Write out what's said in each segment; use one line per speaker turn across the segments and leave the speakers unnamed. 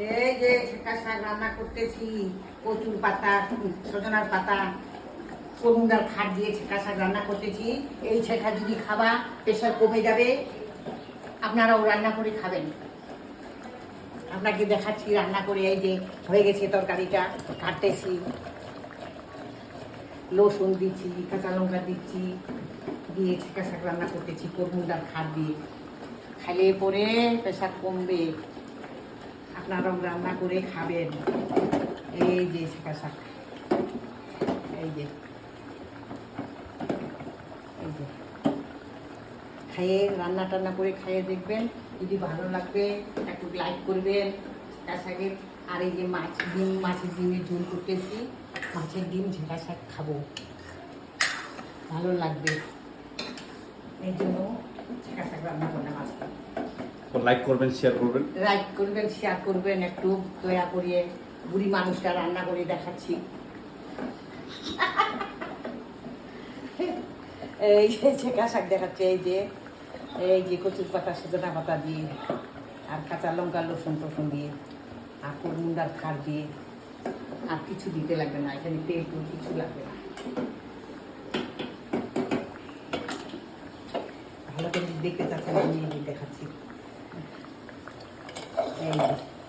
এই যে ছেঁকা শাক রান্না করতেছি, কচুর পাতা, সজনার পাতা, করুণার খাট দিয়ে ছেঁকা শাক রান্না করতেছি। এই ছেঁকা যদি খাবা প্রেশার কমে যাবে, আপনারাও রান্না করে খাবেন। আপনাকে দেখাচ্ছি রান্না করে। এই যে হয়ে গেছে তরকারিটা, কাটতেছি, রসুন দিচ্ছি, কাঁচা লঙ্কা দিচ্ছি, দিয়ে ছেঁকা শাক রান্না করতেছি করুণার খাট দিয়ে। খাইলে পরে প্রেশার কমবে, আপনারাও রান্না করে খাবেন। এই যে ছেঁকা শাক, এই যে খাইয়ে রান্না টান্না করে খাইয়ে দেখবেন। যদি ভালো লাগবে একটু লাইক করবেন ছেঁকা শাকের। আর এই যে মাছের ডিমের ঝোল করতেছি, মাছের ডিম ছেঁকা শাক খাবো, ভালো লাগবে, এই জন্য ছেঁকা শাক রান্না করলাম আজকে।
লাইক করবেন, শেয়ার করবেন,
শেয়ার করবেন একটু দয়া করিয়ে। বুড়ি মানুষটা রান্না করে দেখাচ্ছি। এই যে ছেঁকা শাক দেখাচ্ছে, এই যে কচুর পাতা, সজনা পাতা দিয়ে, আর কাঁচা লঙ্কা, রসুন টসুন দিয়ে, আর করুণার খার দিয়ে। আর কিছু দিতে লাগবে না, এখানে তেল টুল কিছু লাগবে না। ভালো করে দেখতে চাচ্ছেন, আমি দেখাচ্ছি।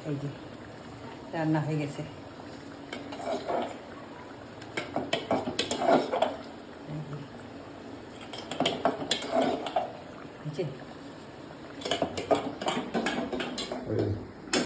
এই যে রান্না হয়ে গেছে।